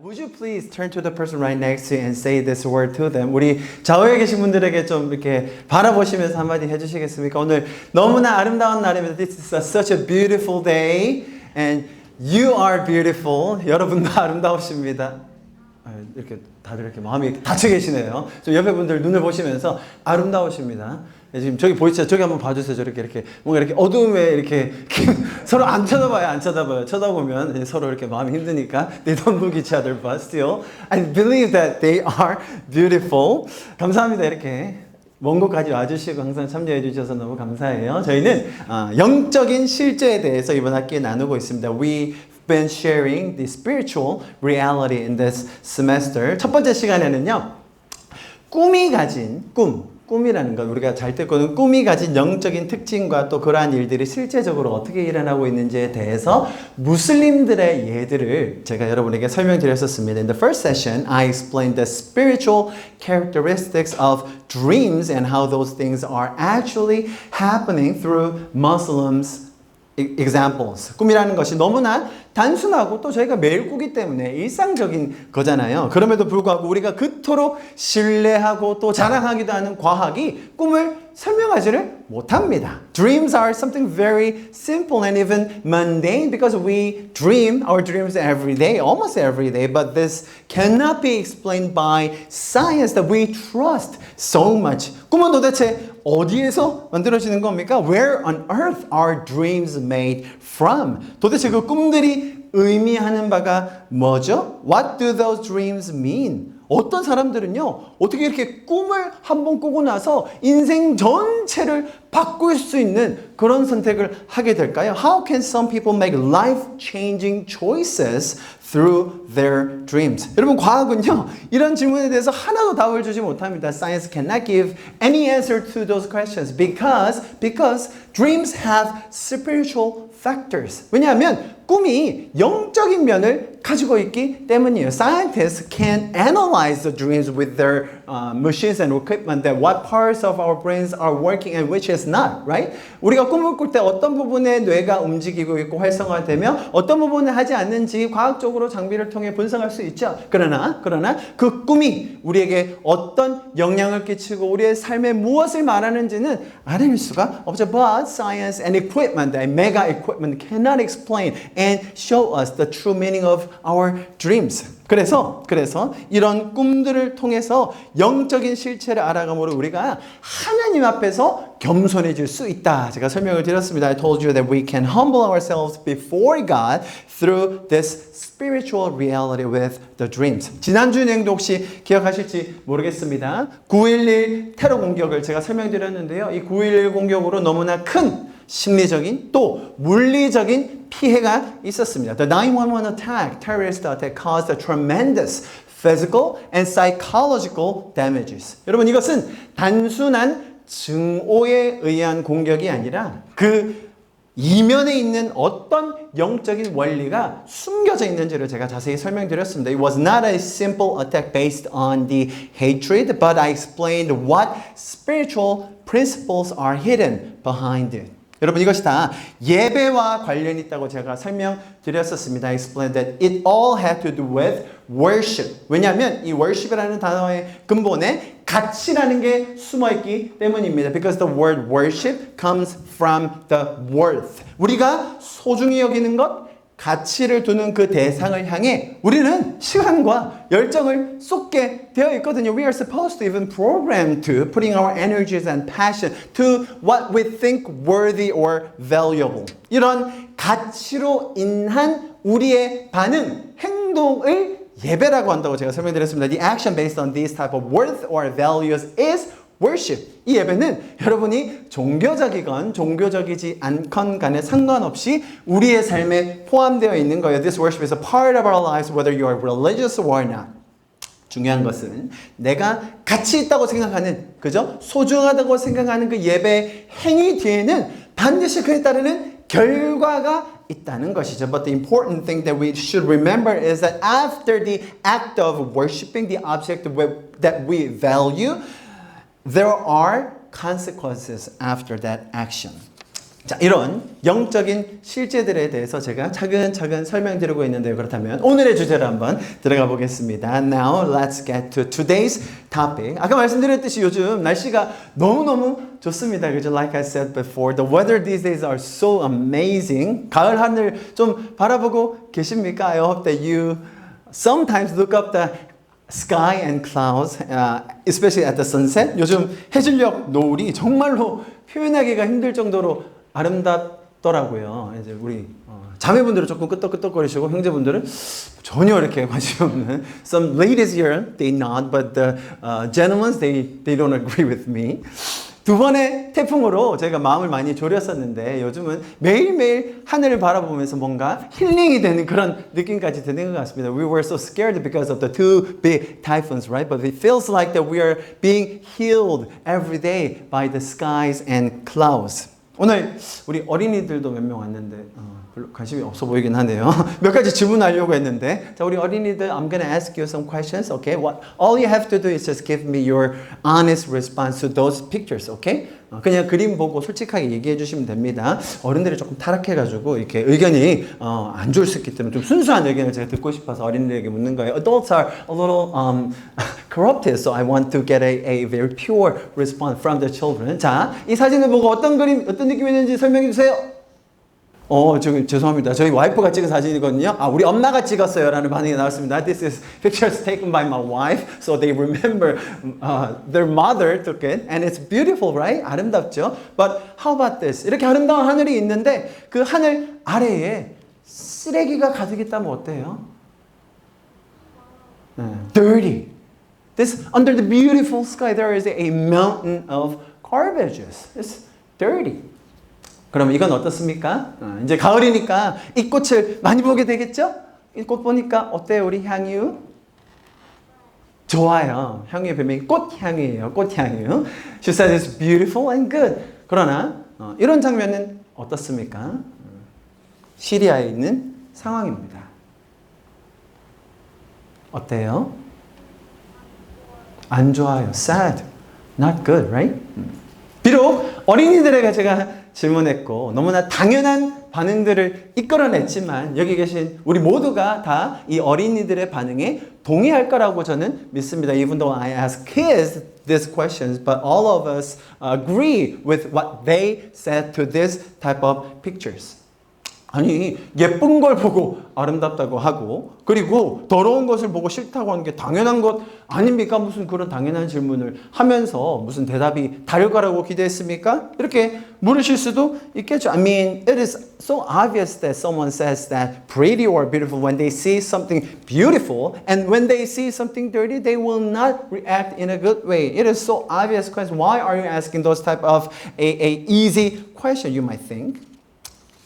Would you please turn to the person right next to you and say this word to them? 우리 좌우에 계신 분들에게 좀 이렇게 바라보시면서 한마디 해주시겠습니까? 오늘 너무나 아름다운 날입니다. This is such a beautiful day, and you are beautiful. 여러분도 아름다우십니다. 이렇게 다들 이렇게 마음이 닫혀 계시네요. 좀 옆에 분들 눈을 보시면서 아름다우십니다. 지금 저기 보이시죠? 저기 한번 봐주세요. 저렇게 이렇게 뭔가 이렇게 어두움에 이렇게 서로 안 쳐다봐요. 안 쳐다봐요. 쳐다보면 서로 이렇게 마음이 힘드니까 they don't look each other, but still I believe that they are beautiful. 감사합니다. 이렇게 먼 곳까지 와주시고 항상 참여해 주셔서 너무 감사해요. 저희는 영적인 실제에 대해서 이번 학기에 나누고 있습니다. We've been sharing the spiritual reality in this semester. 첫 번째 시간에는요, 꿈이 가진 꿈이라는 것, 우리가 잘 때 거는 꿈이 가진 영적인 특징과 또 그러한 일들이 실제적으로 어떻게 일어나고 있는지에 대해서 무슬림들의 예들을 제가 여러분에게 설명드렸었습니다. In the first session, I explained the spiritual characteristics of dreams and how those things are actually happening through Muslims' examples. 꿈이라는 것이 너무나 단순하고 또 저희가 매일 꾸기 때문에 일상적인 거잖아요. 그럼에도 불구하고 우리가 그토록 신뢰하고 또 자랑하기도 하는 과학이 꿈을 설명하지를 못합니다. Dreams are something very simple and even mundane because we dream our dreams every day, almost every day, but this cannot be explained by science that we trust so much. 꿈은 도대체 어디에서 만들어지는 겁니까? Where on earth are dreams made from? 도대체 그 꿈들이 의미하는 바가 뭐죠? What do those dreams mean? 어떤 사람들은요, 어떻게 이렇게 꿈을 한번 꾸고 나서 인생 전체를 바꿀 수 있는 그런 선택을 하게 될까요? How can some people make life-changing choices through their dreams? 여러분, 과학은요, 이런 질문에 대해서 하나도 답을 주지 못합니다. Science cannot give any answer to those questions because dreams have spiritual factors. 왜냐하면 꿈이 영적인 면을 가지고 있기 때문이에요. Scientists can analyze the dreams with their machines and equipment that what parts of our brains are working and which is not, right? 우리가 꿈을 꿀 때 어떤 부분에 뇌가 움직이고 있고 활성화되며 어떤 부분을 하지 않는지 과학적으로 장비를 통해 분석할 수 있죠. 그러나 그 꿈이 우리에게 어떤 영향을 끼치고 우리의 삶에 무엇을 말하는지는 알아낼 수가 없죠. But science and equipment, the mega equipment cannot explain and show us the true meaning of our dreams. 그래서 이런 꿈들을 통해서 영적인 실체를 알아감으로 우리가 하나님 앞에서 겸손해질 수 있다. 제가 설명을 드렸습니다. I told you that we can humble ourselves before God through this spiritual reality with the dreams. 지난주 여행도 혹시 기억하실지 모르겠습니다. 9.11 테러 공격을 제가 설명드렸는데요. 이 9.11 공격으로 너무나 큰 심리적인 또 물리적인 피해가 있었습니다. The 9/11 attack, terrorist attack, caused a tremendous physical and psychological damages. 여러분, 이것은 단순한 증오에 의한 공격이 아니라 그 이면에 있는 어떤 영적인 원리가 숨겨져 있는지를 제가 자세히 설명드렸습니다. It was not a simple attack based on the hatred, but I explained what spiritual principles are hidden behind it. 여러분, 이것이 다 예배와 관련이 있다고 제가 설명드렸었습니다. I explained that it all had to do with worship. 왜냐하면 이 worship이라는 단어의 근본에 가치라는 게 숨어있기 때문입니다. Because the word worship comes from the worth. 우리가 소중히 여기는 것, 가치를 두는 그 대상을 향해 우리는 시간과 열정을 쏟게 되어 있거든요. We are supposed to even program to putting our energies and passion to what we think worthy or valuable. 이런 가치로 인한 우리의 반응, 행동을 예배라고 한다고 제가 설명드렸습니다. The action based on these type of worth or values is worship. 이 예배는 여러분이 종교적이건 종교적이지 않건 간에 상관없이 우리의 삶에 포함되어 있는 거예요. This worship is a part of our lives whether you are religious or not. 중요한 것은 내가 가치 있다고 생각하는, 그죠? 소중하다고 생각하는 그 예배 행위 뒤에는 반드시 그에 따르는 결과가 있다는 것이죠. But the important thing that we should remember is that after the act of worshiping the object that we value, there are consequences after that action. 자, 이런 영적인 실제들에 대해서 제가 차근차근 설명드리고 있는데요. 그렇다면 오늘의 주제로 한번 들어가 보겠습니다. Now let's get to today's topic. 아까 말씀드렸듯이 요즘 날씨가 너무너무 좋습니다. 그죠? Like I said before, the weather these days are so amazing. 가을 하늘 좀 바라보고 계십니까? I hope that you sometimes look up the sky and clouds, especially at the sunset. 요즘 해질녘 노을이 정말로 표현하기가 힘들 정도로 아름답더라고요. 이제 우리 자매분들은 조금 끄떡끄떡거리시고 형제분들은 전혀 이렇게 관심 없는. Some ladies here they nod, but the gentlemen they don't agree with me. 두 번의 태풍으로 제가 마음을 많이 졸였었는데 요즘은 매일매일 하늘을 바라보면서 뭔가 힐링이 되는 그런 느낌까지 드는 것 같습니다. We were so scared because of the two big typhoons, right? But it feels like that we are being healed every day by the skies and clouds. 오늘 우리 어린이들도 몇 명 왔는데 별로 관심이 없어 보이긴 하네요. 몇 가지 질문하려고 했는데 자 우리 어린이들 I'm gonna ask you some questions, okay? What all you have to do is just give me your honest response to those pictures, okay? 그냥 그림 보고 솔직하게 얘기해 주시면 됩니다. 어른들이 조금 타락해가지고 이렇게 의견이 안 좋을 수 있기 때문에 좀 순수한 의견을 제가 듣고 싶어서 어린이들에게 묻는 거예요. Adults are a little corrupted, so I want to get a very pure response from the children. 자, 이 사진을 보고 어떤 그림, 어떤 느낌이었는지 설명해 주세요. 지금 죄송합니다. 저희 와이프가 찍은 사진이거든요. 우리 엄마가 찍었어요. 라는 반응이 나왔습니다. This is pictures taken by my wife. So they remember their mother took it. And it's beautiful, right? 아름답죠? But how about this? 이렇게 아름다운 하늘이 있는데 그 하늘 아래에 쓰레기가 가득 있다면 어때요? Dirty. This, under the beautiful sky, there is a mountain of garbages. It's dirty. 그럼 이건 어떻습니까? 이제 가을이니까 이 꽃을 많이 보게 되겠죠? 이 꽃 보니까 어때요, 우리 향유? 좋아요. 향유의 별명이 꽃향유예요. 꽃향유. She said it's beautiful and good. 그러나 이런 장면은 어떻습니까? 시리아에 있는 상황입니다. 어때요? 안 좋아요. Sad. Not good, right? 비록 어린이들에게 제가 질문했고 너무나 당연한 반응들을 이끌어냈지만 여기 계신 우리 모두가 다 이 어린이들의 반응에 동의할 거라고 저는 믿습니다. Even though I ask kids these questions, but all of us agree with what they said to this type of pictures. 아니 예쁜 걸 보고 아름답다고 하고 그리고 더러운 것을 보고 싫다고 하는 게 당연한 것 아닙니까? 무슨 그런 당연한 질문을 하면서 무슨 대답이 다를 거라고 기대했습니까? 이렇게 물으실 수도 있겠죠. I mean, it is so obvious that someone says that pretty or beautiful when they see something beautiful, and when they see something dirty, they will not react in a good way. It is so obvious question. Why are you asking those type of a easy question, you might think?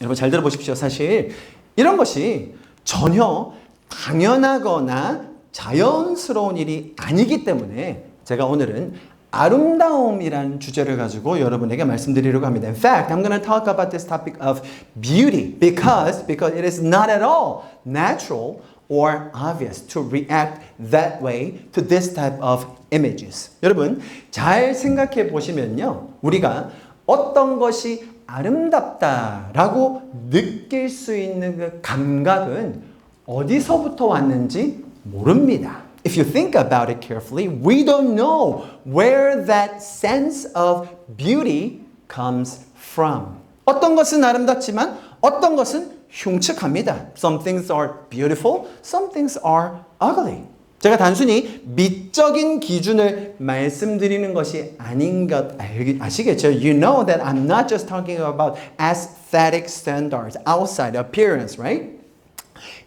여러분 잘 들어보십시오. 사실 이런 것이 전혀 당연하거나 자연스러운 일이 아니기 때문에 제가 오늘은 아름다움이라는 주제를 가지고 여러분에게 말씀드리려고 합니다. In fact, I'm going to talk about this topic of beauty because it is not at all natural or obvious to react that way to this type of images. 여러분 잘 생각해 보시면요. 우리가 어떤 것이 아름답다라고 느낄 수 있는 그 감각은 어디서부터 왔는지 모릅니다. If you think about it carefully, we don't know where that sense of beauty comes from. 어떤 것은 아름답지만 어떤 것은 흉측합니다. Some things are beautiful, some things are ugly. 제가 단순히 미적인 기준을 말씀드리는 것이 아닌 것 아시겠죠? You know that I'm not just talking about aesthetic standards, outside appearance, right?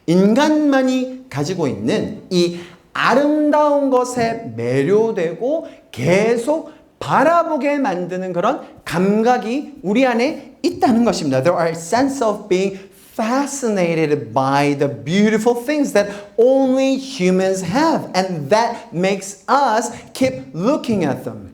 인간만이 가지고 있는 이 아름다운 것에 매료되고 계속 바라보게 만드는 그런 감각이 우리 안에 있다는 것입니다. There are a sense of being fascinated by the beautiful things that only humans have, and that makes us keep looking at them.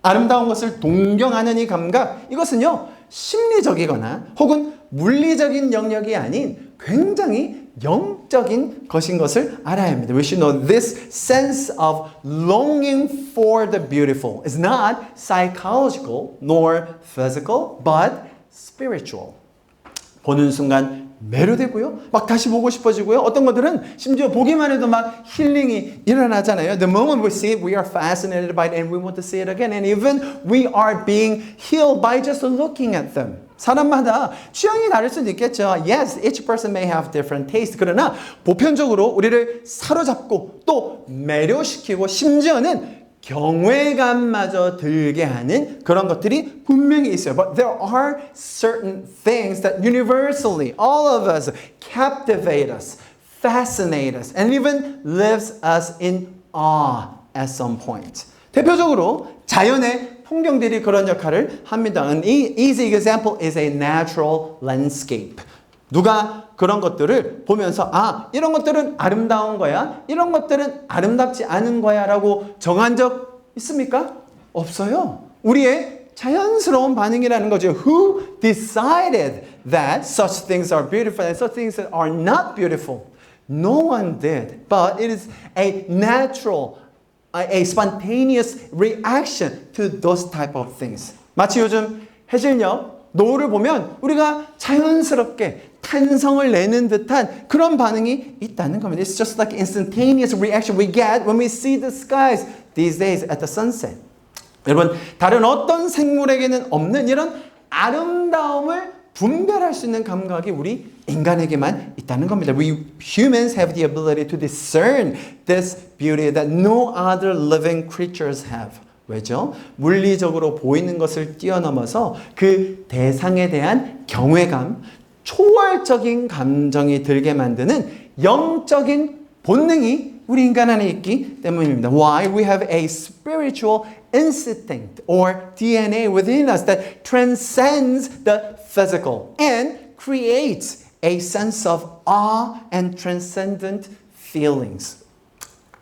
아름다운 것을 동경하는 이 감각, 이것은요 심리적이거나 혹은 물리적인 영역이 아닌 굉장히 영적인 것인 것을 알아야 합니다. We should know this sense of longing for the beautiful is not psychological nor physical, but spiritual. 보는 순간 매료되고요. 막 다시 보고 싶어지고요. 어떤 것들은 심지어 보기만 해도 막 힐링이 일어나잖아요. The moment we see it, we are fascinated by it and we want to see it again. And even we are being healed by just looking at them. 사람마다 취향이 다를 수도 있겠죠. Yes, each person may have different taste. 그러나 보편적으로 우리를 사로잡고 또 매료시키고 심지어는 경외감마저 들게 하는 그런 것들이 분명히 있어요. But there are certain things that universally all of us captivate us, fascinate us, and even leaves us in awe at some point. 대표적으로 자연의 풍경들이 그런 역할을 합니다. An easy example is a natural landscape. 누가 그런 것들을 보면서 아, 이런 것들은 아름다운 거야. 이런 것들은 아름답지 않은 거야 라고 정한 적 있습니까? 없어요. 우리의 자연스러운 반응이라는 거죠. Who decided that such things are beautiful and such things are not beautiful? No one did. But it is a natural, a spontaneous reaction to those type of things. 마치 요즘 해질녘 노을을 보면 우리가 자연스럽게 탄성을 내는 듯한 그런 반응이 있다는 겁니다. It's just like instantaneous reaction we get when we see the skies these days at the sunset. 여러분, 다른 어떤 생물에게는 없는 이런 아름다움을 분별할 수 있는 감각이 우리 인간에게만 있다는 겁니다. We humans have the ability to discern this beauty that no other living creatures have. 왜죠? 물리적으로 보이는 것을 뛰어넘어서 그 대상에 대한 경외감, 초월적인 감정이 들게 만드는 영적인 본능이 우리 인간 안에 있기 때문입니다. Why? We have a spiritual instinct or DNA within us that transcends the physical and creates a sense of awe and transcendent feelings.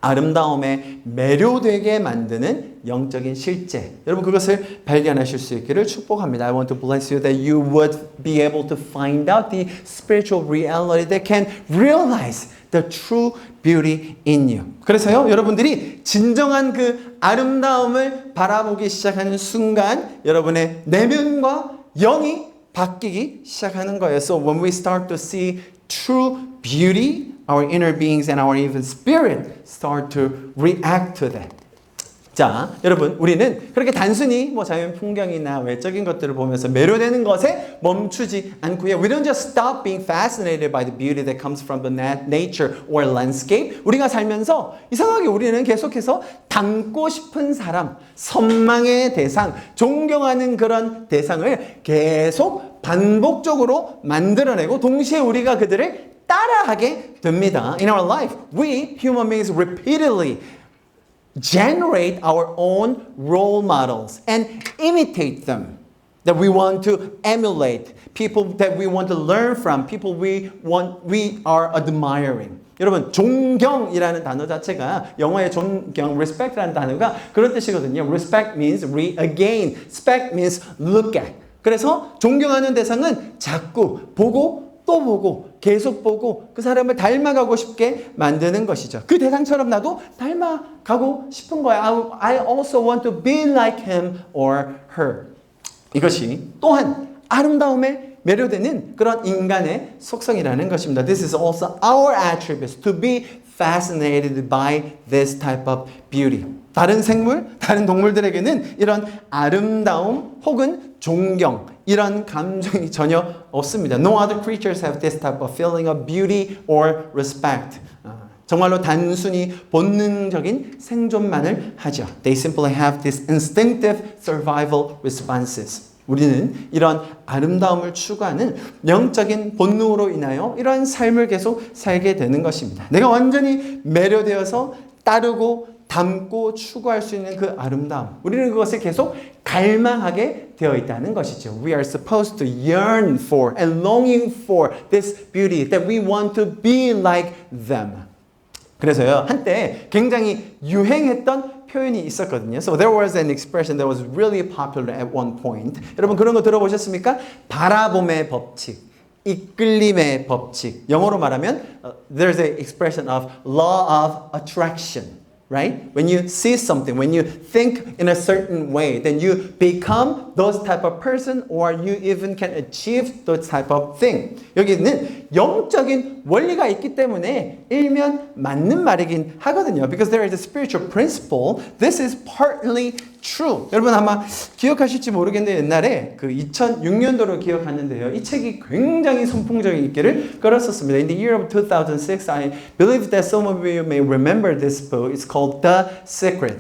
아름다움에 매료되게 만드는 영적인 실제. 여러분 그것을 발견하실 수 있기를 축복합니다. I want to bless you that you would be able to find out the spiritual reality that can realize the true beauty in you. 그래서요, 여러분들이 진정한 그 아름다움을 바라보기 시작하는 순간 여러분의 내면과 영이 바뀌기 시작하는 거예요. So when we start to see true beauty, our inner beings and our even spirit start to react to that. 자, 여러분, 우리는 그렇게 단순히 뭐 자연 풍경이나 외적인 것들을 보면서 매료되는 것에 멈추지 않고요. We don't just stop being fascinated by the beauty that comes from the nature or landscape. 우리가 살면서 이상하게 우리는 계속해서 닮고 싶은 사람, 선망의 대상, 존경하는 그런 대상을 계속 반복적으로 만들어내고 동시에 우리가 그들을 따라하게 됩니다. In our life, we human beings repeatedly generate our own role models and imitate them. That we want to emulate, people that we want to learn from, people we are admiring. 여러분, 존경이라는 단어 자체가 영어의 존경, respect라는 단어가 그런 뜻이거든요. Respect means re-again. Spect means look at. 그래서 존경하는 대상은 자꾸 보고 또 보고 계속 보고 그 사람을 닮아가고 싶게 만드는 것이죠. 그 대상처럼 나도 닮아가고 싶은 거야. I also want to be like him or her. 이것이 또한 아름다움에 매료되는 그런 인간의 속성이라는 것입니다. This is also our attributes to be fascinated by this type of beauty. 다른 생물, 다른 동물들에게는 이런 아름다움 혹은 존경, 이런 감정이 전혀 없습니다. No other creatures have this type of feeling of beauty or respect. 정말로 단순히 본능적인 생존만을 하죠. They simply have these instinctive survival responses. 우리는 이런 아름다움을 추구하는 영적인 본능으로 인하여 이러한 삶을 계속 살게 되는 것입니다. 내가 완전히 매료되어서 따르고 담고 추구할 수 있는 그 아름다움. 우리는 그것을 계속 갈망하게 되어 있다는 것이죠. We are supposed to yearn for and longing for this beauty that we want to be like them. 그래서요, 한때 굉장히 유행했던 표현이 있었거든요. So there was an expression that was really popular at one point. 여러분 그런 거 들어보셨습니까? 바라봄의 법칙, 이끌림의 법칙. 영어로 말하면 there's an expression of law of attraction. right? When you see something, when you think in a certain way, then you become those type of person or you even can achieve those type of thing. 여기는 영적인 원리가 있기 때문에 일면 맞는 말이긴 하거든요. Because there is a spiritual principle. This is partly true. 여러분 아마 기억하실지 모르겠는데 옛날에 그 2006년도로 기억하는데요. 이 책이 굉장히 선풍적인 인기를 끌었었습니다. In the year of 2006, I believe that some of you may remember this book. It's called The Secret.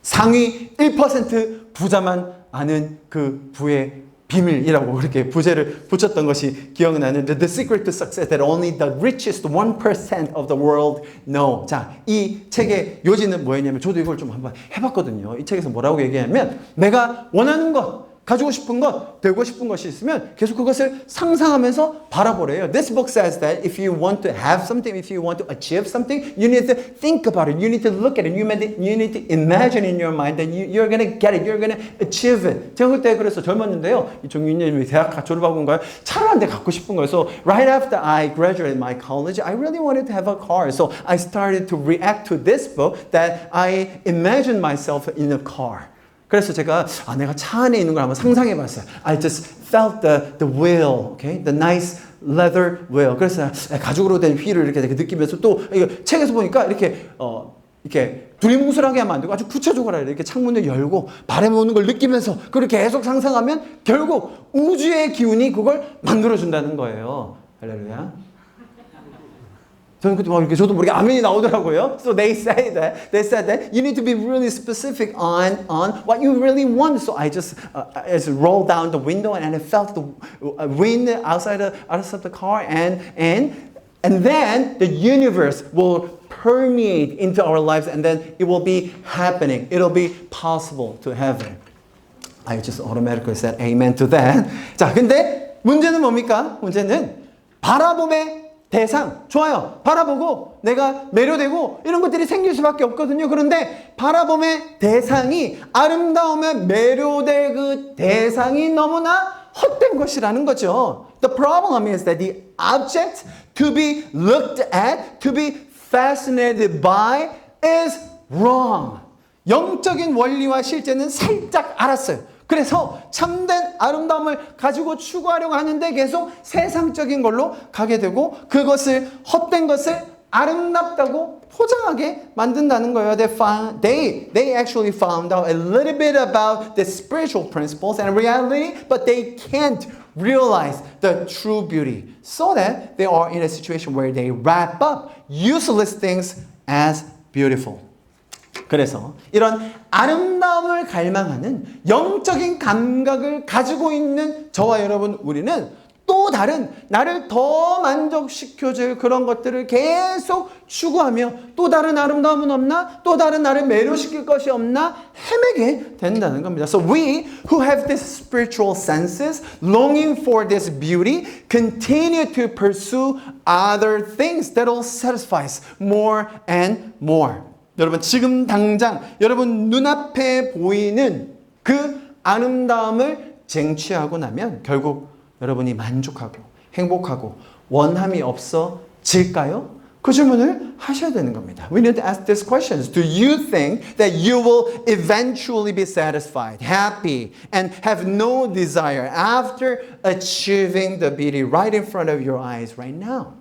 상위 1% 부자만 아는 그 부의 비밀이라고 그렇게 부제를 붙였던 것이 기억나는데 The secret to success that only the richest 1% of the world know. 자, 이 책의 요지는 뭐였냐면 저도 이걸 좀 한번 해봤거든요. 이 책에서 뭐라고 얘기하면 내가 원하는 것, 가지고 싶은 것, 되고 싶은 것이 있으면 계속 그것을 상상하면서 바라보래요. This book says that if you want to have something, if you want to achieve something, you need to think about it. You need to look at it. You need to imagine in your mind that you're going to get it. You're going to achieve it. 제가 그때 그래서 젊었는데요. 이 종윤님이 대학 졸업하고 온 거예요. 차를 한 대 갖고 싶은 거예요. So right after I graduated my college, I really wanted to have a car. So I started to react to this book that I imagined myself in a car. 그래서 제가 내가 차 안에 있는 걸 한번 상상해 봤어요. I just felt the wheel, okay? The nice leather wheel. 그래서 가죽으로 된 휠을 이렇게 느끼면서 또 이거 책에서 보니까 이렇게 두리뭉술하게 하면 안 되고 아주 구체적으로 이렇게 창문을 열고 바람이 오는 걸 느끼면서 그걸 계속 상상하면 결국 우주의 기운이 그걸 만들어 준다는 거예요. 할렐루야. 저는 그때 막 이렇게 저도 모르게 아멘이 나오더라고요. So they said that you need to be really specific on what you really want. So I just rolled down the window and I felt the wind outside the car and then the universe will permeate into our lives and then it will be happening. It'll be possible to have it. I just automatically said amen to that. 자, 근데 문제는 뭡니까? 문제는 바라봄의 대상, 좋아요. 바라보고 내가 매료되고 이런 것들이 생길 수밖에 없거든요. 그런데 바라봄의 대상이 아름다움에 매료될 그 대상이 너무나 헛된 것이라는 거죠. The problem is that the object to be looked at, to be fascinated by is wrong. 영적인 원리와 실제는 살짝 알았어요. 그래서 참된 아름다움을 가지고 추구하려고 하는데 계속 세상적인 걸로 가게 되고 그것을 헛된 것을 아름답다고 포장하게 만든다는 거예요. They actually found out a little bit about the spiritual principles and reality, but they can't realize the true beauty. So that they are in a situation where they wrap up useless things as beautiful. 그래서 이런 아름다움을 갈망하는 영적인 감각을 가지고 있는 저와 여러분 우리는 또 다른 나를 더 만족시켜줄 그런 것들을 계속 추구하며 또 다른 아름다움은 없나? 또 다른 나를 매료시킬 것이 없나? 헤매게 된다는 겁니다. So we who have these spiritual senses, longing for this beauty, continue to pursue other things that will satisfy us more and more. 여러분 지금 당장 여러분 눈앞에 보이는 그 아름다움을 쟁취하고 나면 결국 여러분이 만족하고 행복하고 원함이 없어질까요? 그 질문을 하셔야 되는 겁니다. We need to ask these questions. Do you think that you will eventually be satisfied, happy, and have no desire after achieving the beauty right in front of your eyes right now?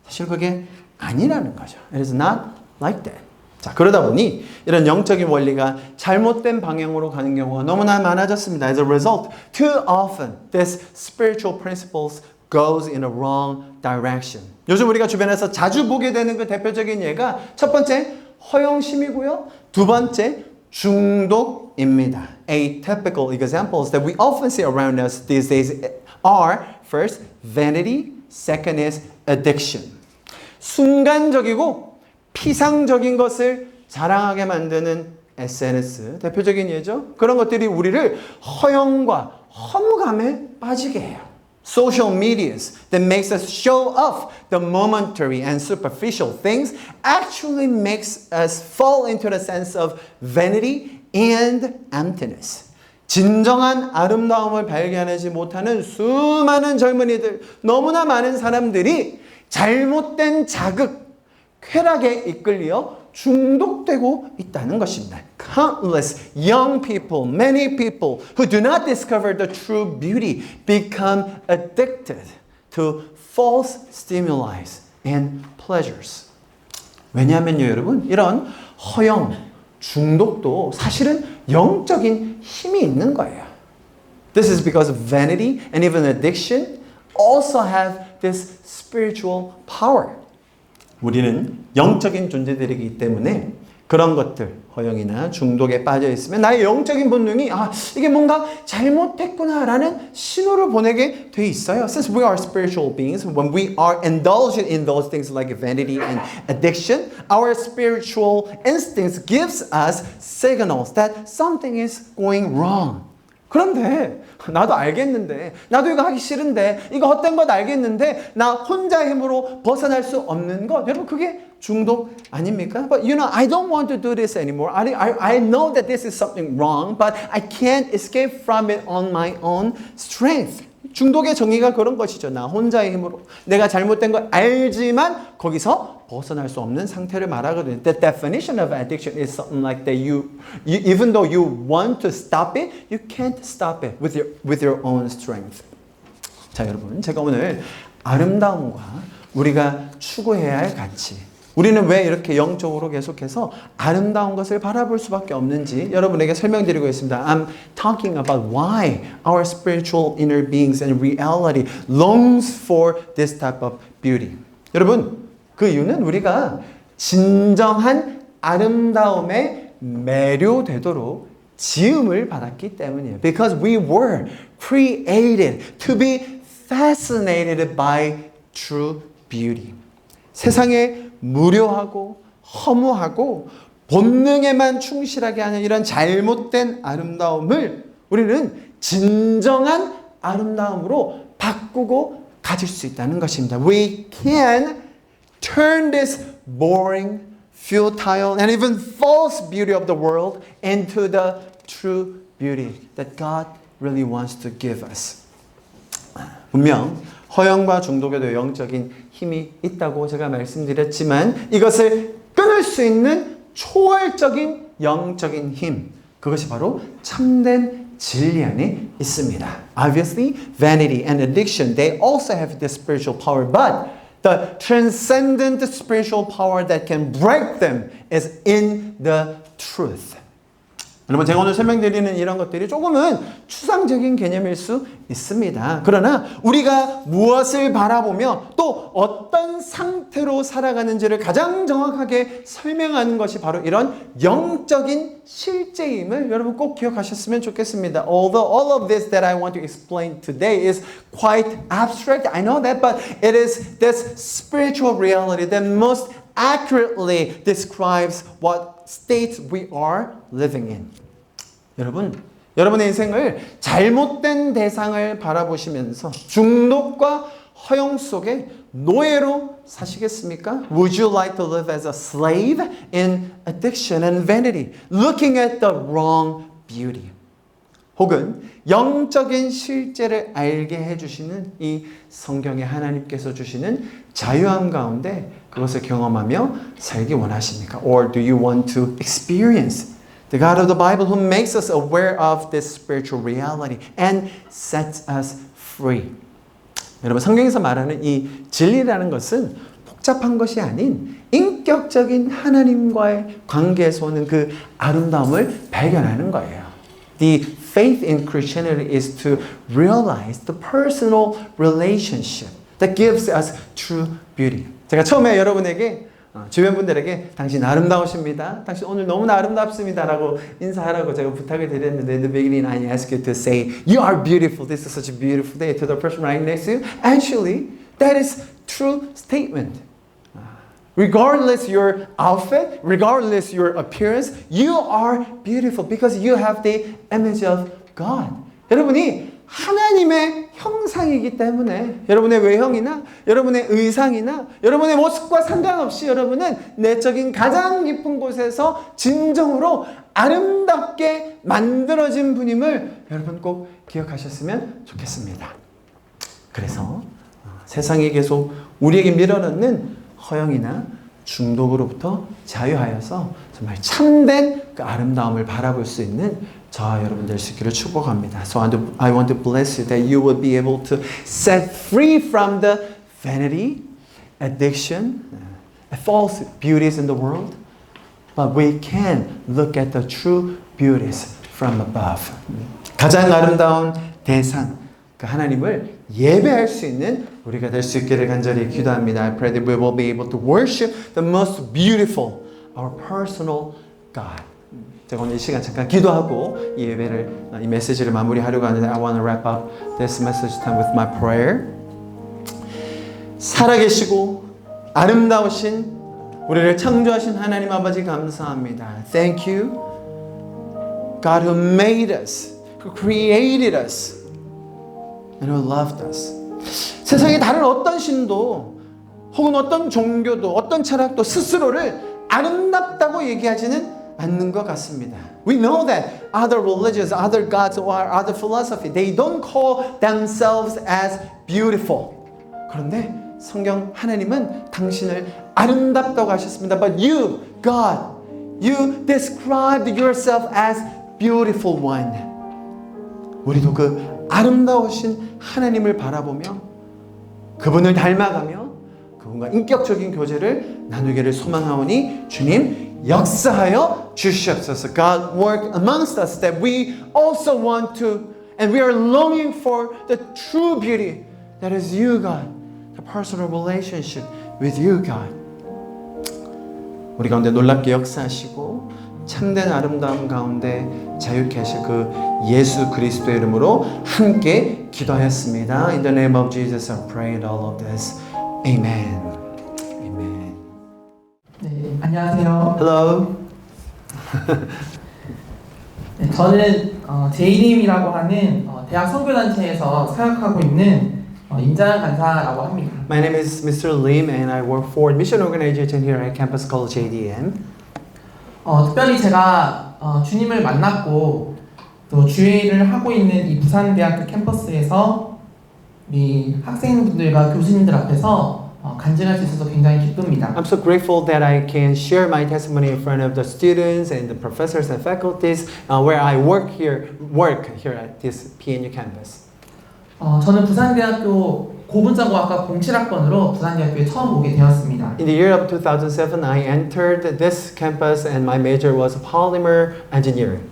사실 그게 아니라는 거죠. It is not like that. 자, 그러다 보니 이런 영적인 원리가 잘못된 방향으로 가는 경우가 너무나 많아졌습니다. As a result, too often these spiritual principles goes in a wrong direction. 요즘 우리가 주변에서 자주 보게 되는 그 대표적인 예가 첫 번째 허영심이고요. 두 번째 중독입니다. A typical examples that we often see around us these days are first vanity, second is addiction. 순간적이고 피상적인 것을 자랑하게 만드는 SNS 대표적인 예죠. 그런 것들이 우리를 허영과 허무감에 빠지게 해요. Social medias that makes us show off the momentary and superficial things actually makes us fall into the sense of vanity and emptiness. 진정한 아름다움을 발견하지 못하는 수많은 젊은이들, 너무나 많은 사람들이 잘못된 자극, 쾌락에 이끌려 중독되고 있다는 것입니다. Countless young people, many people who do not discover the true beauty become addicted to false stimuli and pleasures. 왜냐하면요, 여러분, 이런 허영, 중독도 사실은 영적인 힘이 있는 거예요. This is because vanity and even addiction also have this spiritual power. 우리는 영적인 존재들이기 때문에 그런 것들, 허영이나 중독에 빠져 있으면 나의 영적인 본능이 이게 뭔가 잘못됐구나라는 신호를 보내게 돼 있어요. Since we are spiritual beings, when we are indulged in those things like vanity and addiction, our spiritual instincts gives us signals that something is going wrong. 그런데 나도 알겠는데, 나도 이거 하기 싫은데, 이거 헛된 것 알겠는데 나 혼자 힘으로 벗어날 수 없는 것, 여러분 그게 중독 아닙니까? But you know, I don't want to do this anymore. I know that this is something wrong, but I can't escape from it on my own strength. 중독의 정의가 그런 것이죠. 나 혼자의 힘으로 내가 잘못된 걸 알지만 거기서 벗어날 수 없는 상태를 말하거든요. The definition of addiction is something like that you even though you want to stop it, you can't stop it with your own strength. 자, 여러분, 제가 오늘 아름다움과 우리가 추구해야 할 가치, 우리는 왜 이렇게 영적으로 계속해서 아름다운 것을 바라볼 수밖에 없는지 여러분에게 설명드리고 있습니다. I'm talking about why our spiritual inner beings and reality longs for this type of beauty. 여러분, 그 이유는 우리가 진정한 아름다움에 매료되도록 지음을 받았기 때문이에요. Because we were created to be fascinated by true beauty. 세상에 무료하고 허무하고 본능에만 충실하게 하는 이런 잘못된 아름다움을 우리는 진정한 아름다움으로 바꾸고 가질 수 있다는 것입니다. We can turn this boring, futile, and even false beauty of the world into the true beauty that God really wants to give us. 분명 허영과 중독에도 영적인 힘이 있다고 제가 말씀드렸지만 이것을 끊을 수 있는 초월적인 영적인 힘, 그것이 바로 참된 진리 안에 있습니다. Obviously, vanity and addiction, they also have this spiritual power, but the transcendent spiritual power that can break them is in the truth. 여러분, 제가 오늘 설명드리는 이런 것들이 조금은 추상적인 개념일 수 있습니다. 그러나 우리가 무엇을 바라보며 또 어떤 상태로 살아가는지를 가장 정확하게 설명하는 것이 바로 이런 영적인 실제임을 여러분 꼭 기억하셨으면 좋겠습니다. Although all of this that I want to explain today is quite abstract, I know that, but it is this spiritual reality that most accurately describes what state we are living in. 여러분, 여러분의 인생을 잘못된 대상을 바라보시면서 중독과 허영 속에 노예로 사시겠습니까? Would you like to live as a slave in addiction and vanity, looking at the wrong beauty? 혹은 영적인 실제를 알게 해주시는 이 성경에 하나님께서 주시는 자유함 가운데 그것을 경험하며 살기 원하십니까? Or do you want to experience the God of the Bible who makes us aware of this spiritual reality and sets us free? 여러분, 성경에서 말하는 이 진리라는 것은 복잡한 것이 아닌 인격적인 하나님과의 관계에서 오는 그 아름다움을 발견하는 거예요. The faith in Christianity is to realize the personal relationship that gives us true beauty. 제가 처음에 여러분에게 주변 분들에게 당신 아름다우십니다. 당신 오늘 너무나 아름답습니다. 라고 인사하라고 제가 부탁을 드렸는데 in the beginning I asked you to say you are beautiful. This is such a beautiful day to the person right next to you. Actually, that is true statement. Regardless your outfit, regardless your appearance, you are beautiful because you have the image of God. 여러분이 하나님의 형상이기 때문에 여러분의 외형이나 여러분의 의상이나 여러분의 모습과 상관없이 여러분은 내적인 가장 깊은 곳에서 진정으로 아름답게 만들어진 분임을 여러분 꼭 기억하셨으면 좋겠습니다. 그래서 세상이 계속 우리에게 밀어넣는 허영이나 중독으로부터 자유하여서 정말 참된 그 아름다움을 바라볼 수 있는 저와 여러분 될 수 있기를 축복합니다. So I want to bless you that you will be able to set free from the vanity, addiction, false beauties in the world. But we can look at the true beauties from above. 가장 아름다운 대상, 그 하나님을 예배할 수 있는 우리가 될 수 있기를 간절히 기도합니다. I pray that we will be able to worship the most beautiful, our personal God. 제가 오늘 이 시간 잠깐 기도하고 이 예배를, 이 메시지를 마무리하려고 하는데 I want to wrap up this message time with my prayer. 살아계시고 아름다우신 우리를 창조하신 하나님 아버지 감사합니다. Thank you, God who made us, who created us, and who loved us. 세상의 다른 어떤 신도 혹은 어떤 종교도 어떤 철학도 스스로를 아름답다고 얘기하지는 않는 것 같습니다. We know that other religions, other gods, or other philosophy, they don't call themselves as beautiful. 그런데 성경 하나님은 당신을 아름답다고 하셨습니다. But you, God, you described yourself as beautiful one. 우리도 그 아름다우신 하나님을 바라보며 그분을 닮아가며 그분과 인격적인 교제를 나누기를 소망하오니 주님 역사하여 주시옵소서. God work amongst us that we also want to and we are longing for the true beauty that is you, God. The personal relationship with you, God. 우리 가운데 놀랍게 역사하시고 참된 아름다움 가운데 자유케 하실 그 예수 그리스도의 이름으로 함께 기도하였습니다. In the name of Jesus, I pray all of this. Amen. Amen. 네, 안녕하세요. Hello. 네, 저는 JDM이라고 하는 대학 선교단체에서 사역하고 있는 임장한 간사라고 합니다. My name is Mr. Lim and I work for mission organization here at Campus College JDM. 특별히 제가 주님을 만났고 또 주일을 하고 있는 이 부산대학교 캠퍼스에서 우리 학생분들과 교수님들 앞에서 간증할 수 있어서 굉장히 기쁩니다. I'm so grateful that I can share my testimony in front of the students and the professors and faculties where I work here at this PNU campus. 저는 부산대학교 고분자공학과 07학번으로 부산대학교에 처음 오게 되었습니다. In the year of 2007, I entered this campus and my major was polymer engineering.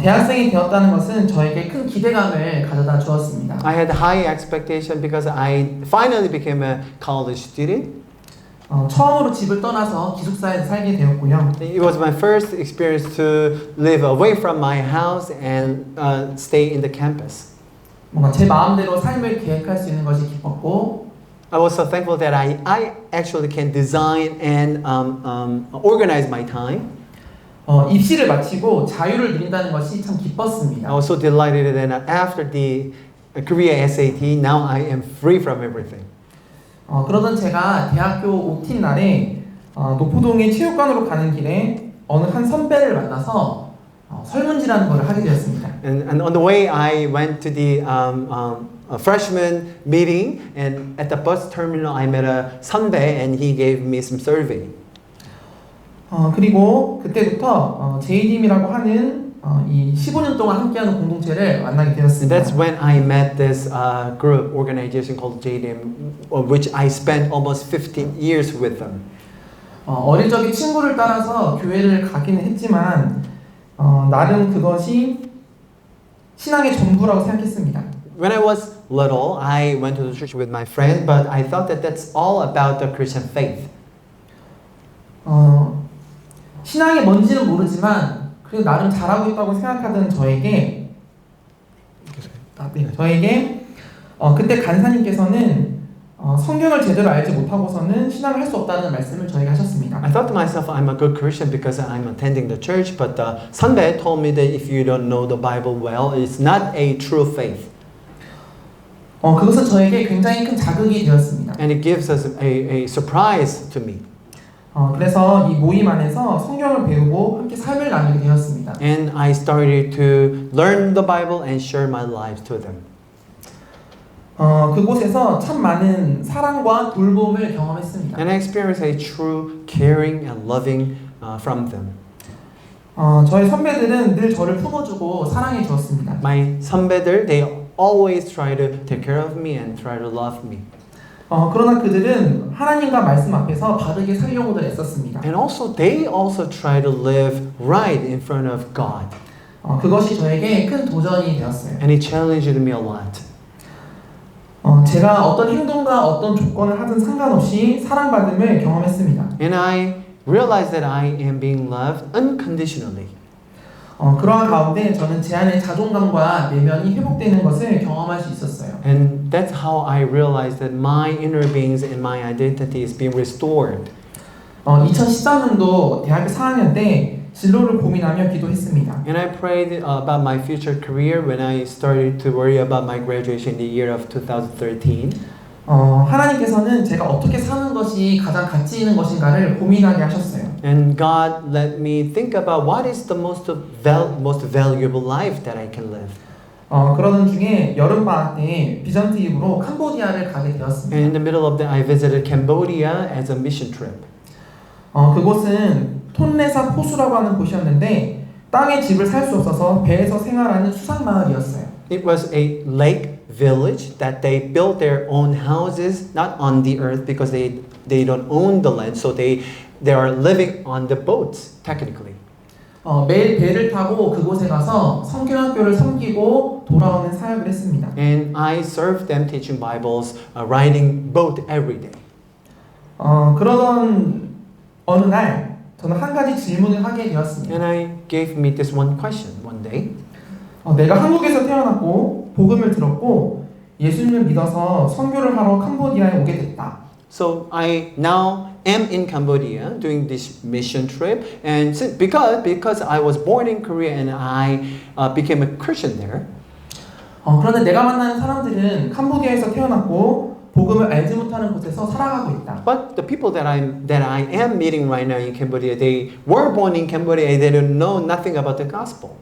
대학생이 되었다는 것은 저에게 큰 기대감을 가져다 주었습니다. I had high expectation because I finally became a college student. 처음으로 집을 떠나서 기숙사에서 살게 되었고요. It was my first experience to live away from my house and stay in the campus. 뭔가 제 마음대로 삶을 계획할 수 있는 것이 기뻤고 I was so thankful that I actually can design and organize my time. 입시를 마치고 자유를 누린다는 것이 참 기뻤습니다. I was so delighted that after the Korea SAT, now I am free from everything. 그러던 제가 대학교 OT 날에 노포동의 체육관으로 가는 길에 어느 한 선배를 만나서 설문지라는 것을 하게 되었습니다. And on the way, I went to the freshman meeting, and at the bus terminal, I met a 선배, and he gave me some survey. 그리고 그때부터 JDM이라고 하는 이 15년 동안 함께하는 공동체를 만나게 되었습니다. That's when I met this group organization called JDM, which I spent almost 15 years with them. 어릴 적에 친구를 따라서 교회를 가기는 했지만 나름 그것이 신앙의 전부라고 생각했습니다. When I was little, I went to the church with my friend, but I thought that that's all about the Christian faith. 신앙이 뭔지는 모르지만 그래도 나름 잘하고 있다고 생각하던 저에게 그때 간사님께서는 성경을 제대로 알지 못하고서는 신앙을 할 수 없다는 말씀을 저에게 하셨습니다. I thought to myself, I'm a good Christian because I'm attending the church, but the 선배 told me that if you don't know the Bible well, it's not a true faith. 그것은 저에게 굉장히 큰 자극이 되었습니다. And it gives us a surprise to me. 그래서 이 모임 안에서 성경을 배우고 함께 삶을 나누게 되었습니다. And I started to learn the Bible and share my life to them. 그곳에서 참 많은 사랑과 돌봄을 경험했습니다. And I experienced a true caring and loving from them. 저희 선배들은 늘 저를 품어주고 사랑해 주었습니다. My 선배들, they always try to take care of me and try to love me. 그러나 그들은 하나님과 말씀 앞에서 바르게 살려고들 애썼습니다. And also, they also try to live right in front of God. 그것이 저에게 큰 도전이 되었어요. And it challenged me a lot. 제가 어떤 행동과 어떤 조건을 하든 상관없이 사랑받음을 경험했습니다. And I realized that I am being loved unconditionally. 그러한 가운데 저는 제 안의 자존감과 내면이 회복되는 것을 경험할 수 있었어요. And that's how I realized that my inner beings and my identity is being restored. 2013년도 대학교 4학년 때 진로를 고민하며 기도했습니다. And I prayed about my future career when I started to worry about my graduation in the year of 2013. 하나님께서는 제가 어떻게 사는 것이 가장 가치 있는 것인가를 고민하게 하셨어요. And God let me think about what is the most valuable life that I can live. 그러던 중에 여름 방학 때 비전 트립으로 캄보디아를 가게 되었습니다. And in the middle of that, I visited Cambodia as a mission trip. 그곳은 톤레사 포수라고 하는 곳이었는데 땅에 집을 살 수 없어서 배에서 생활하는 수상 마을이었어요. It was a lake village that they built their own houses, not on the earth because they don't own the land, so they are living on the boats technically. 매일 배를 타고 그곳에 가서 성경학교를 섬기고 돌아오는 사역을 했습니다. And I served them teaching Bibles, riding boat every day. 그러던 어느 날 저는 한 가지 질문을 하게 되었습니다. And I gave me this one question one day. 내가 한국에서 태어났고 복음을 들었고 예수님을 믿어서 선교를 하러 캄보디아에 오게 됐다. So I now am in Cambodia doing this mission trip, and because I was born in Korea and I became a Christian there. 그런데 내가 만나는 사람들은 캄보디아에서 태어났고 복음을 알지 못하는 곳에서 살아가고 있다. But the people that I am meeting right now in Cambodia, they were born in Cambodia and they don't know nothing about the gospel.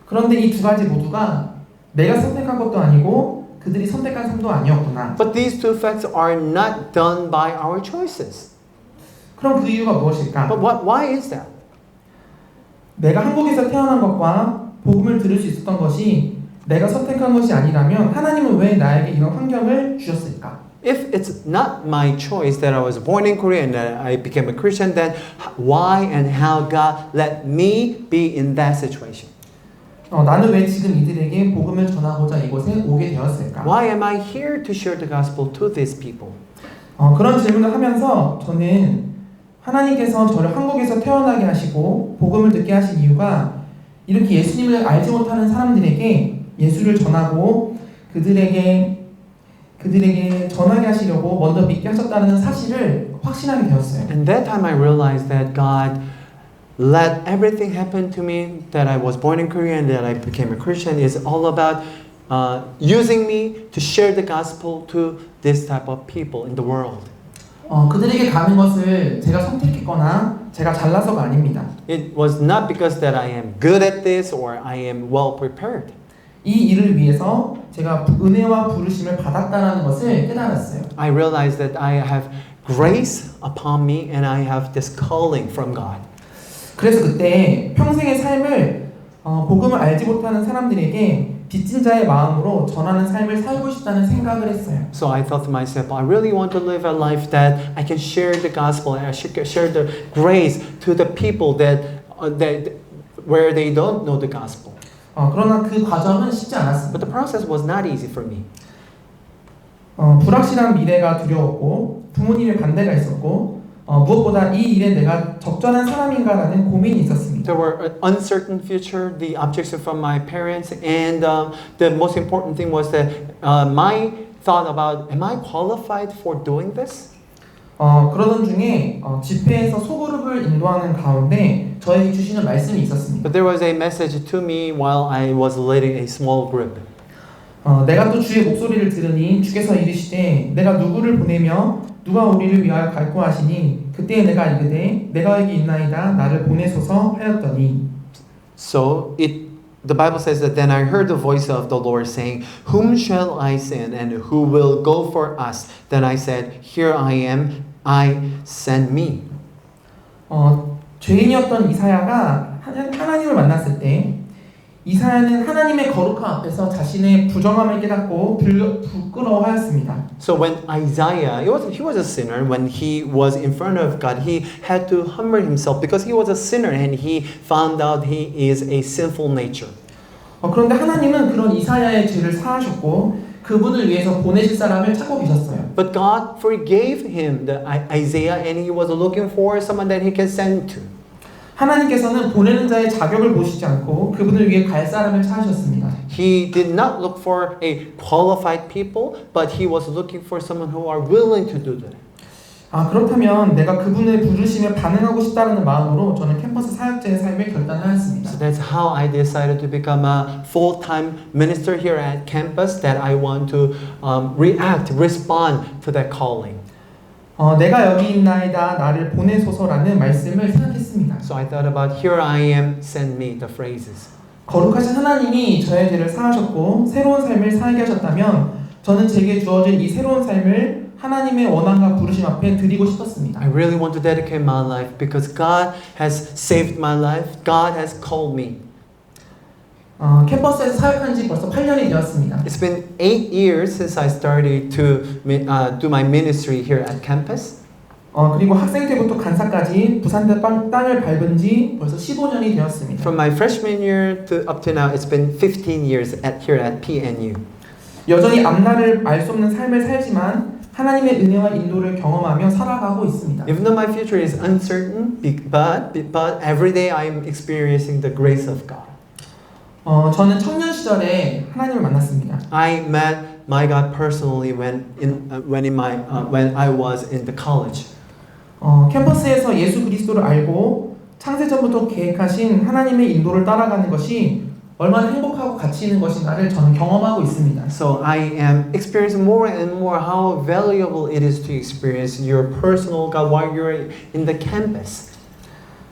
그런데 이 두 가지 모두가 내가 선택한 것도 아니고 그들이 선택한 삶도 아니었구나. But these two facts are not done by our choices. 그럼 그 이유가 무엇일까? But why is that? 내가 한국에서 태어난 것과 복음을 들을 수 있었던 것이 내가 선택한 것이 아니라면 하나님은 왜 나에게 이런 환경을 주셨을까? If it's not my choice that I was born in Korea and that I became a Christian, then why and how God let me be in that situation? 나는 왜 지금 이들에게 복음을 전하고자 이곳에 오게 되었을까? Why am I here to share the gospel to these people? 그런 질문을 하면서 저는 하나님께서 저를 한국에서 태어나게 하시고 복음을 듣게 하신 이유가 이렇게 예수님을 알지 못하는 사람들에게 예수를 전하고 그들에게 전하게 하시려고 먼저 믿게 하셨다는 사실을 확신하게 되었어요. And that time I realized that God let everything happen to me, that I was born in Korea and that I became a Christian is all about using me to share the gospel to this type of people in the world. 그들에게 가는 것을 제가 선택했거나 제가 잘나서가 아닙니다. It was not because that I am good at this or I am well prepared. 이 일을 위해서 제가 은혜와 부르심을 받았다라는 것을 깨달았어요. I realized that I have grace upon me and I have this calling from God. 그래서 그때 평생의 삶을 복음을 알지 못하는 사람들에게 빚진 자의 마음으로 전하는 삶을 살고 싶다는 생각을 했어요. So I thought to myself, I really want to live a life that I can share the gospel and I should share the grace to the people that where they don't know the gospel. 그러나 그 과정은 쉽지 않았습니다. But the process was not easy for me. 불확실한 미래가 두려웠고 부모님의 반대가 있었고 무엇보다 이 일에 내가 적절한 사람인가라는 고민이 있었습니다. There were an uncertain future, the objection from my parents, and the most important thing was that my thought about, am I qualified for doing this? 그러던 중에 집회에서 소그룹을 인도하는 가운데 저에게 주시는 말씀이 있었습니다. But there was a message to me while I was leading a small group. 내가 또 주의 목소리를 들으니 주께서 이르시되 내가 누구를 보내며 누가 우리를 위하여 갈고 하시니 그때 내가 이르되 내가 여기 있나이다 나를 보내소서 하였더니 So it the Bible says that then I heard the voice of the Lord saying, "Whom shall I send, and who will go for us?" Then I said, "Here I am, I send me." 죄인이었던 이사야가 하나님을 만났을 때 이사야는 하나님의 거룩함 앞에서 자신의 부정함을 깨닫고 부끄러워하였습니다. So when Isaiah, he was a sinner. When he was in front of God, he had to humble himself because he was a sinner and he found out he is a sinful nature. 그런데 하나님은 그런 이사야의 죄를 사하셨고 그분을 위해서 보내실 사람을 찾고 계셨어요. But God forgave him, the Isaiah, and he was looking for someone that he can send to. 하나님께서는 보내는 자의 자격을 보시지 않고 그분을 위해 갈 사람을 찾으셨습니다. He did not look for a qualified people, but he was looking for someone who are willing to do that. 그렇다면 내가 그분의 부르심에 반응하고 싶다는 마음으로 저는 캠퍼스 사역자의 삶을 결단하였습니다. So that's how I decided to become a full-time minister here at campus, that I want to respond to that calling. 내가 여기 있나이다 나를 보내소서라는 말씀을 생각했습니다. So I thought about here I am, send me, the phrases. 거룩하신 하나님이 저의 죄를 사하셨고 새로운 삶을 살게 하셨다면 저는 제게 주어진 이 새로운 삶을 하나님의 원함과 부르심 앞에 드리고 싶었습니다. I really want to dedicate my life because God has saved my life. God has called me. 캠퍼스에서 사역한 지 벌써 8년이 되었습니다. It's been 8 years since I started to do my ministry here at campus. 그리고 학생 때부터 간사까지 부산대 땅을 밟은 지 벌써 15년이 되었습니다. From my freshman year to up to now, it's been 15 years here at PNU. 여전히 앞날을 알 수 없는 삶을 살지만 하나님의 은혜와 인도를 경험하며 살아가고 있습니다. Even though my future is uncertain, but every day I am experiencing the grace of God. 저는 청년 시절에 하나님을 만났습니다. I met my God personally when I was in the college. 캠퍼스에서 예수 그리스도를 알고 창세전부터 계획하신 하나님의 인도를 따라가는 것이 얼마나 행복하고 가치 있는 것인가를 저는 경험하고 있습니다. So I am experiencing more and more how valuable it is to experience your personal God while you're in the campus.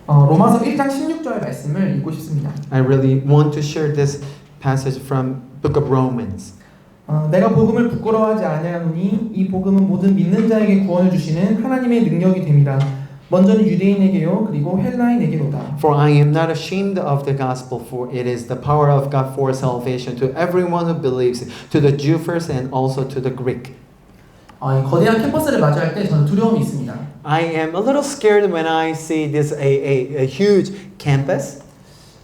로마서 1장 16절 말씀을 읽고 싶습니다. I really want to share this passage from Book of Romans. 내가 복음을 부끄러워하지 아니하노니 이 복음은 모든 믿는 자에게 구원을 주시는 하나님의 능력이 됨이라. 먼저는 유대인에게요 그리고 헬라인에게로다. For I am not ashamed of the gospel, for it is the power of God for salvation to everyone who believes, to the Jew first and also to the Greek. 이 거대한 캠퍼스를 마주할 때 저는 두려움이 있습니다. I am a little scared when I see this a huge campus.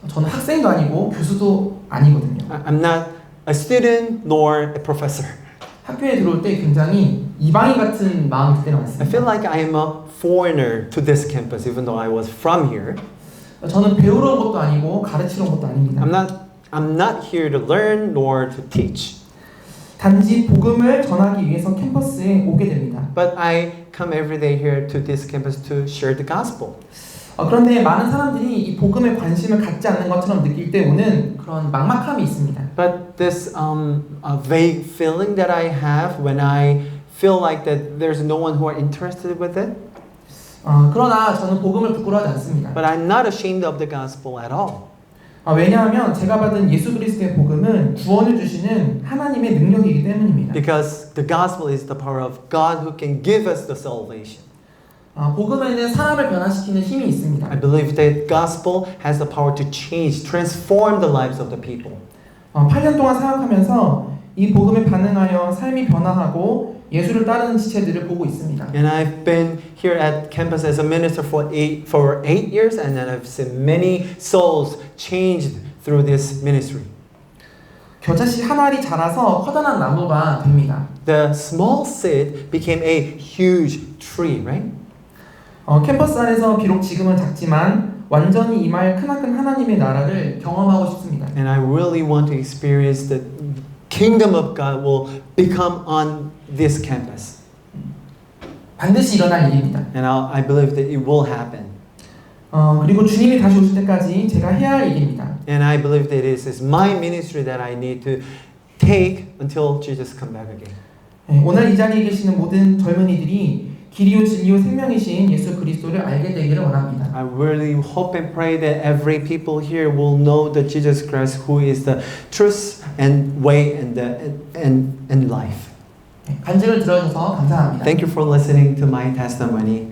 저는 학생도 아니고 교수도 아니거든요. I'm not a student nor a professor. 학교에 들어올 때 굉장히 이방인 같은 마음이 들 때가 많습니다. I feel like I am a foreigner to this campus, even though I was from here. 저는 배우러 온 것도 아니고 가르치러 온 것도 아닙니다. I'm not here to learn nor to teach. 단지 복음을 전하기 위해서 캠퍼스에 오게 됩니다. But I come every day here to this campus to share the gospel. 그런데 많은 사람들이 이 복음에 관심을 갖지 않는 것처럼 느낄 때 오는 그런 막막함이 있습니다. But this vague feeling that I have when I feel like that there's no one who are interested with it. 그러나 저는 복음을 부끄러워하지 않습니다. But I'm not ashamed of the gospel at all. 왜냐하면 제가 받은 예수 그리스도의 복음은 구원을 주시는 하나님의 능력이기 때문입니다. Because the gospel is the power of God who can give us the salvation. 복음에는 사람을 변화시키는 힘이 있습니다. I believe that gospel has the power to change, transform the lives of the people. 8년 동안 사역하면서 이 복음에 반응하여 삶이 변화하고 예수를 따르는 지체들을 보고 있습니다. And I've been here at campus as a minister for 8 years, and then I've seen many souls changed through this ministry. 겨자씨 한 알이 자라서 커다란 나무가 됩니다. The small seed became a huge tree, right? 캠퍼스 안에서 비록 지금은 작지만 완전히 임할 크나큰 하나님의 나라를 경험하고 싶습니다. And I really want to experience the kingdom of God will become on this campus. 반드시 일어날 일입니다. And I believe that it will happen. 그리고 주님이 다시 오실 때까지 제가 해야 할 일입니다. And I believe that this is my ministry that I need to take until Jesus come back again. 오늘 이 자리에 계시는 모든 젊은이들이 길이요 진리요 생명이신 예수 그리스도를 알게 되기를 원합니다. I really hope and pray that every people here will know that Jesus Christ, who is the truth and way and life. 간증을 들어주셔서 감사합니다. Thank you for listening to my testimony.